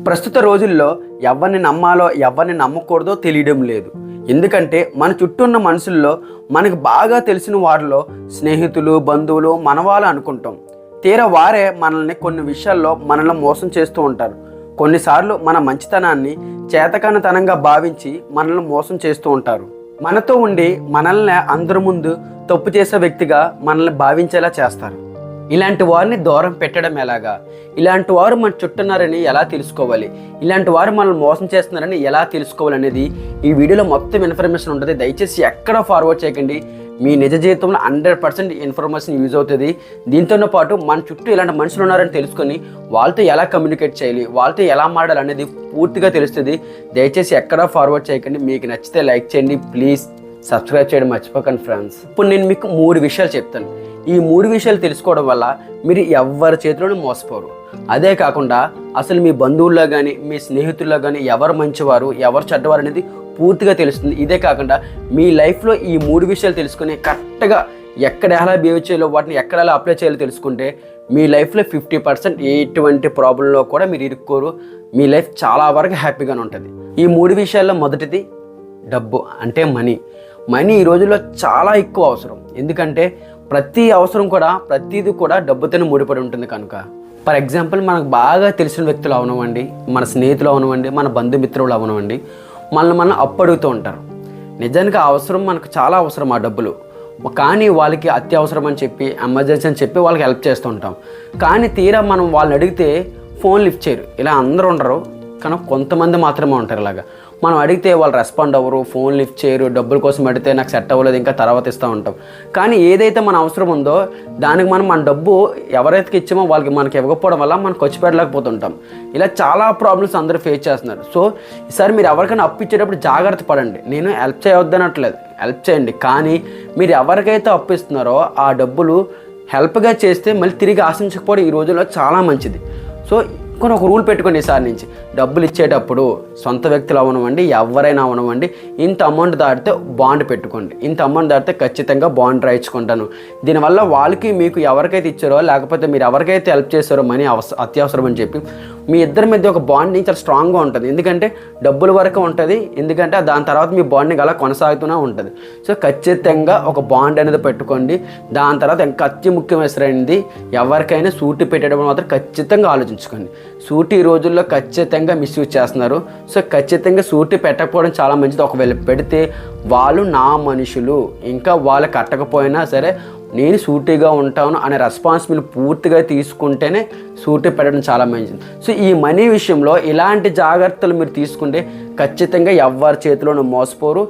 ప్రస్తుత రోజుల్లో ఎవరిని నమ్మాలో ఎవరిని నమ్మకూడదో తెలియడం లేదు. ఎందుకంటే మన చుట్టూ ఉన్న మనుషుల్లో మనకు బాగా తెలిసిన వారిలో స్నేహితులు, బంధువులు, మనవాళ్ళు అనుకుంటాం. తీరా వారే మనల్ని కొన్ని విషయాల్లో మనల్ని మోసం చేస్తూ ఉంటారు. కొన్నిసార్లు మన మంచితనాన్ని చేతకానితనంగా భావించి మనల్ని మోసం చేస్తూ ఉంటారు. మనతో ఉండి మనల్ని అందరి ముందు తప్పు చేసే వ్యక్తిగా మనల్ని భావించేలా చేస్తారు. ఇలాంటి వారిని దూరం పెట్టడం ఎలాగా? ఇలాంటి వారు మన చుట్టున్నారని ఎలా తెలుసుకోవాలి? ఇలాంటి వారు మనల్ని మోసం చేస్తున్నారని ఎలా తెలుసుకోవాలి అనేది ఈ వీడియోలో మొత్తం ఇన్ఫర్మేషన్ ఉంటుంది. దయచేసి ఎక్కడ ఫార్వర్డ్ చేయకండి. మీ నిజ జీవితంలో 100% ఇన్ఫర్మేషన్ యూజ్ అవుతుంది. దీంతోనే పాటు మన చుట్టూ ఇలాంటి మనుషులు ఉన్నారని తెలుసుకొని వాళ్ళతో ఎలా కమ్యూనికేట్ చేయాలి, వాళ్ళతో ఎలా మాట్లాడాలి అనేది పూర్తిగా తెలుస్తుంది. దయచేసి ఎక్కడ ఫార్వర్డ్ చేయకండి. మీకు నచ్చితే లైక్ చేయండి, ప్లీజ్ సబ్స్క్రైబ్ చేయడం మర్చిపోకండి ఫ్రెండ్స్. ఇప్పుడు నేను మీకు 3 విషయాలు చెప్తాను. ఈ 3 విషయాలు తెలుసుకోవడం వల్ల మీరు ఎవరి చేతిలోనూ మోసపోరు. అదే కాకుండా అసలు మీ బంధువుల్లో కానీ మీ స్నేహితుల్లో కానీ ఎవరు మంచివారు ఎవరు చెడ్డవారు అనేది పూర్తిగా తెలుస్తుంది. ఇదే కాకుండా మీ లైఫ్లో ఈ 3 విషయాలు తెలుసుకుని కరెక్ట్గా ఎక్కడ ఎలా బిహేవ్ చేయాలో వాటిని ఎక్కడ ఎలా అప్లై చేయాలో తెలుసుకుంటే మీ లైఫ్లో 50% ఎటువంటి ప్రాబ్లంలో కూడా మీరు ఇరుక్కోరు. మీ లైఫ్ చాలా వరకు హ్యాపీగానే ఉంటుంది. ఈ 3 విషయాల్లో మొదటిది డబ్బు, అంటే మనీ. మనీ ఈ రోజుల్లో చాలా ఎక్కువ అవసరం. ఎందుకంటే ప్రతి అవసరం కూడా ప్రతిదీ కూడా డబ్బుతోనే ముడిపడి ఉంటుంది కనుక. ఫర్ ఎగ్జాంపుల్, మనకు బాగా తెలిసిన వ్యక్తులు అవనవండి, మన స్నేహితులు అవనవండి, మన బంధుమిత్రులు అవనవండి, మనం అప్పు అడుగుతూ ఉంటారు. నిజానికి ఆ అవసరం మనకు చాలా అవసరం ఆ డబ్బులు. కానీ వాళ్ళకి అత్యవసరం అని చెప్పి, ఎమర్జెన్సీ అని చెప్పి వాళ్ళకి హెల్ప్ చేస్తూ ఉంటాం. కానీ తీరా మనం వాళ్ళని అడిగితే ఫోన్ లిఫ్ట్ చేయరు. ఇలా అందరూ ఉండరు, కానీ కొంతమంది మాత్రమే ఉంటారు. ఇలాగా మనం అడిగితే వాళ్ళు రెస్పాండ్ అవ్వరు, ఫోన్ లిఫ్ట్ చేయరు. డబ్బుల కోసం అడిగితే నాకు సెట్ అవ్వలేదు, ఇంకా తర్వాత ఇస్తూ ఉంటాం. కానీ ఏదైతే మన అవసరం ఉందో దానికి మన డబ్బు ఎవరైతే ఇచ్చామో వాళ్ళకి మనకి ఇవ్వకపోవడం వల్ల మనం ఖర్చు పెట్టలేకపోతుంటాం. ఇలా చాలా ప్రాబ్లమ్స్ అందరూ ఫేస్ చేస్తున్నారు. సో ఈసారి మీరు ఎవరికైనా అప్పు ఇచ్చేటప్పుడు జాగ్రత్త పడండి. నేను హెల్ప్ చేయవద్దనట్లేదు, హెల్ప్ చేయండి. కానీ మీరు ఎవరికైతే అప్పు ఇస్తున్నారో ఆ డబ్బులు హెల్ప్గా చేస్తే మళ్ళీ తిరిగి ఆశించకపోవడం ఈ రోజుల్లో చాలా మంచిది. సో కొన్ని ఒక రూల్ పెట్టుకోండి. ఈసారి నుంచి డబ్బులు ఇచ్చేటప్పుడు సొంత వ్యక్తులు అవనవండి, ఎవరైనా అవనవండి, ఇంత అమౌంట్ దాటితే బాండ్ పెట్టుకోండి. ఇంత అమౌంట్ దాటితే ఖచ్చితంగా బాండ్ రాయించుకుంటాను. దీనివల్ల వాళ్ళకి మీకు ఎవరికైతే ఇచ్చారో లేకపోతే మీరు ఎవరికైతే హెల్ప్ చేస్తారో మనీ అత్యవసరం అని చెప్పి మీ ఇద్దరి మధ్య ఒక బాండింగ్ చాలా స్ట్రాంగ్గా ఉంటుంది. ఎందుకంటే డబ్బుల వరకు ఉంటుంది, ఎందుకంటే దాని తర్వాత మీ బాండింగ్ అలా కొనసాగుతూనే ఉంటుంది. సో ఖచ్చితంగా ఒక బాండ్ అనేది పెట్టుకోండి. దాని తర్వాత ఇంకా అతి ముఖ్యమైనది ఎవరికైనా సూటి పెట్టేటప్పుడు మాత్రం ఖచ్చితంగా ఆలోచించుకోండి. సూటి ఈ రోజుల్లో ఖచ్చితంగా మిస్యూజ్ చేస్తున్నారు. సో ఖచ్చితంగా సూటి పెట్టకపోవడం చాలా మంచిది. ఒకవేళ పెడితే వాళ్ళు నా మనుషులు, ఇంకా వాళ్ళు కట్టకపోయినా సరే నేను సూటిగా ఉంటాను అనే రెస్పాన్సిబిలిటీ పూర్తిగా తీసుకుంటేనే సూటి పెట్టడం చాలా మంచిది. సో ఈ మనీ విషయంలో ఇలాంటి జాగ్రత్తలు మీరు తీసుకుంటే ఖచ్చితంగా ఎవరి చేతిలోనూ మోసపోరు.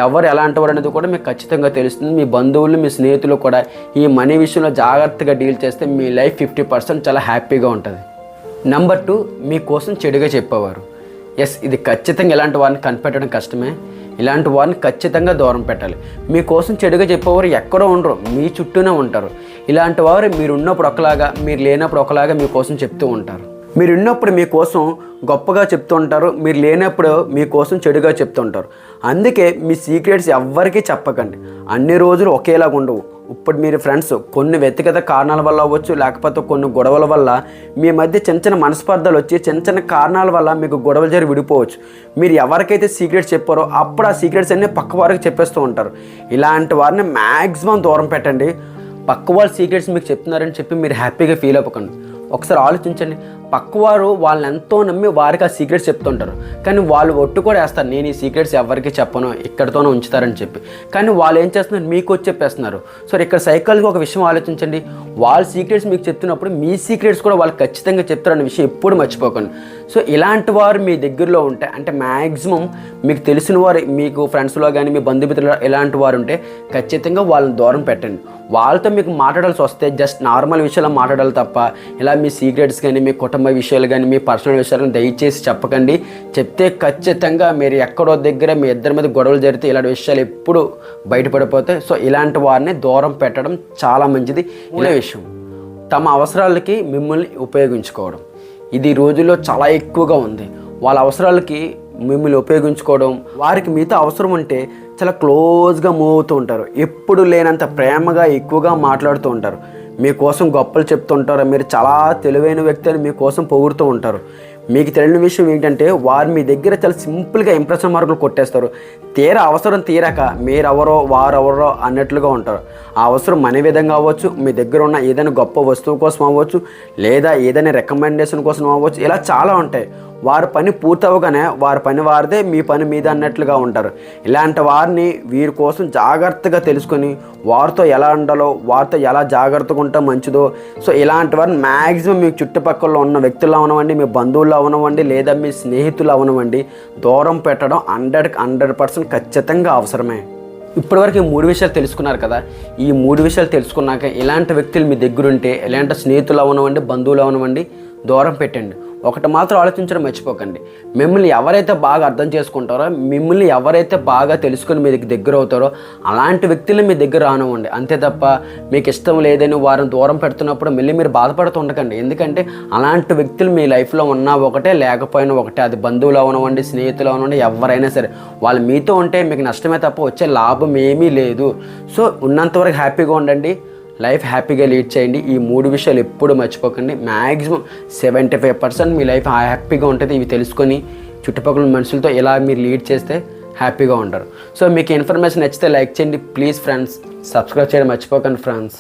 ఎవరు ఎలాంటి వారు అనేది కూడా మీకు ఖచ్చితంగా తెలుస్తుంది. మీ బంధువులు, మీ స్నేహితులు కూడా ఈ మనీ విషయంలో జాగ్రత్తగా డీల్ చేస్తే మీ లైఫ్ 50% చాలా హ్యాపీగా ఉంటుంది. నెంబర్ 2, మీకోసం చెడుగా చెప్పేవారు. ఎస్, ఇది ఖచ్చితంగా ఇలాంటి వారిని కనిపెట్టడం కష్టమే. ఇలాంటి వారిని ఖచ్చితంగా దూరం పెట్టాలి. మీకోసం చెడుగా చెప్పేవారు ఎక్కడో ఉండరు, మీ చుట్టూనే ఉంటారు. ఇలాంటి వారు మీరు ఉన్నప్పుడు ఒకలాగా, మీరు లేనప్పుడు ఒకలాగా మీకోసం చెప్తూ ఉంటారు. మీరు ఉన్నప్పుడు మీకోసం గొప్పగా చెప్తూ ఉంటారు, మీరు లేనప్పుడు మీకోసం చెడుగా చెప్తూ ఉంటారు. అందుకే మీ సీక్రెట్స్ ఎవ్వరికీ చెప్పకండి. అన్ని రోజులు ఒకేలాగా ఉండవు. ఇప్పుడు మీరు ఫ్రెండ్స్ కొన్ని వ్యక్తిగత కారణాల వల్ల అవ్వచ్చు, లేకపోతే కొన్ని గొడవల వల్ల మీ మధ్య చిన్న చిన్న మనస్పర్ధలు వచ్చి చిన్న కారణాల వల్ల మీకు గొడవలు జరిగి విడిపోవచ్చు. మీరు ఎవరికైతే సీక్రెట్స్ చెప్పారో అప్పుడు ఆ సీక్రెట్స్ అన్నీ పక్క వారికి చెప్పేస్తూ ఉంటారు. ఇలాంటి వారిని మ్యాక్సిమం దూరం పెట్టండి. పక్క వాళ్ళ సీక్రెట్స్ మీకు చెప్తున్నారని చెప్పి మీరు హ్యాపీగా ఫీల్ అవ్వకండి. ఒకసారి ఆలోచించండి. పక్కవారు వాళ్ళని ఎంతో నమ్మి వారికి ఆ సీక్రెట్స్ చెప్తుంటారు, కానీ వాళ్ళు ఒట్టు కూడా వేస్తారు, నేను ఈ సీక్రెట్స్ ఎవరికి చెప్పను, ఇక్కడితోనే ఉంచుతారని చెప్పి. కానీ వాళ్ళు ఏం చేస్తున్నారు, మీకు వచ్చి చెప్పేస్తున్నారు. సో ఇక్కడ సైకాలజీగా ఒక విషయం ఆలోచించండి. వాళ్ళ సీక్రెట్స్ మీకు చెప్తున్నప్పుడు మీ సీక్రెట్స్ కూడా వాళ్ళు ఖచ్చితంగా చెప్తారన్న విషయం ఎప్పుడు మర్చిపోకండి. సో ఇలాంటి వారు మీ దగ్గరలో ఉంటే, అంటే మ్యాక్సిమం మీకు తెలిసిన వారు, మీకు ఫ్రెండ్స్లో కానీ మీ బంధుమిత్రులు ఇలాంటి వారు ఉంటే ఖచ్చితంగా వాళ్ళని దూరం పెట్టండి. వాళ్ళతో మీకు మాట్లాడాల్సి వస్తే జస్ట్ నార్మల్ విషయాలు మాట్లాడాలి తప్ప ఇలా మీ సీక్రెట్స్ కానీ, మీ కుటుంబ విషయాలు కానీ, మీ పర్సనల్ విషయాలు దయచేసి చెప్పకండి. చెప్తే ఖచ్చితంగా మీరు ఎక్కడో దగ్గర మీ ఇద్దరి మీద గొడవలు జరిగితే ఇలాంటి విషయాలు ఎప్పుడు బయటపడిపోతాయి. సో ఇలాంటి వారిని దూరం పెట్టడం చాలా మంచిది. ఇలా విషయం తమ అవసరాలకి మిమ్మల్ని ఉపయోగించుకోవడం, ఇది రోజుల్లో చాలా ఎక్కువగా ఉంది. వాళ్ళ అవసరాలకి మిమ్మల్ని ఉపయోగించుకోవడం, వారికి మీతో అవసరం ఉంటే చాలా క్లోజ్గా మూవ్ అవుతూ ఉంటారు. ఎప్పుడు లేనంత ప్రేమగా ఎక్కువగా మాట్లాడుతూ ఉంటారు. మీకోసం గొప్పలు చెప్తుంటారు. మీరు చాలా తెలివైన వ్యక్తి అని మీకోసం పొగుడుతూ ఉంటారు. మీకు తెలియని విషయం ఏంటంటే వారు మీ దగ్గర చాలా సింపుల్గా ఇంప్రెషన్ మార్కులు కొట్టేస్తారు. అవసరం తీరాక మీరెవరో వారెవరో అన్నట్లుగా ఉంటారు. ఆ అవసరం మన విధంగా అవ్వచ్చు, మీ దగ్గర ఉన్న ఏదైనా గొప్ప వస్తువు కోసం అవ్వచ్చు, లేదా ఏదైనా రికమెండేషన్ కోసం అవ్వచ్చు. ఇలా చాలా ఉంటాయి. వారి పని పూర్తవగానే వారి పని వారిదే, మీ పని మీద అన్నట్లుగా ఉంటారు. ఇలాంటి వారిని వీరి కోసం జాగ్రత్తగా తెలుసుకొని వారితో ఎలా ఉండాలో, వారితో ఎలా జాగ్రత్తగా ఉంటే మంచిదో. సో ఇలాంటి వారిని మ్యాక్సిమం మీ చుట్టుపక్కల ఉన్న వ్యక్తులు అవనవండి, మీ బంధువులు అవనవండి, లేదా మీ స్నేహితులు అవనవండి, దూరం పెట్టడం 100% ఖచ్చితంగా అవసరమే. ఇప్పటివరకు ఈ 3 విషయాలు తెలుసుకున్నారు కదా. ఈ 3 విషయాలు తెలుసుకున్నాక ఇలాంటి వ్యక్తులు మీ దగ్గరుంటే, ఇలాంటి స్నేహితులు అవనవండి, బంధువులు అవనవండి, దూరం పెట్టండి. ఒకటి మాత్రం ఆలోచించడం మర్చిపోకండి, మిమ్మల్ని ఎవరైతే బాగా అర్థం చేసుకుంటారో, మిమ్మల్ని ఎవరైతే బాగా తెలుసుకొని మీ దగ్గర అవుతారో అలాంటి వ్యక్తులు మీ దగ్గర రానివ్వండి. అంతే తప్ప మీకు ఇష్టం లేదని వారిని దూరం పెడుతున్నప్పుడు మళ్ళీ మీరు బాధపడుతూ ఉండకండి. ఎందుకంటే అలాంటి వ్యక్తులు మీ లైఫ్లో ఉన్నా ఒకటే, లేకపోయినా ఒకటే. అది బంధువులు అవనివ్వండి, స్నేహితులు అవనివ్వండి, ఎవరైనా సరే వాళ్ళు మీతో ఉంటే మీకు నష్టమే తప్ప వచ్చే లాభం ఏమీ లేదు. సో ఉన్నంతవరకు హ్యాపీగా ఉండండి, లైఫ్ హ్యాపీగా లీడ్ చేయండి. ఈ 3 విషయాలు ఎప్పుడు మర్చిపోకండి. మ్యాక్సిమం 75% మీ లైఫ్ హ్యాపీగా ఉంటుంది. ఇవి తెలుసుకొని చుట్టుపక్కల మనుషులతో ఇలా మీరు లీడ్ చేస్తే హ్యాపీగా ఉంటారు. సో మీకు ఇన్ఫర్మేషన్ నచ్చితే లైక్ చేయండి ప్లీజ్ ఫ్రెండ్స్. సబ్స్క్రైబ్ చేయడం మర్చిపోకండి ఫ్రెండ్స్.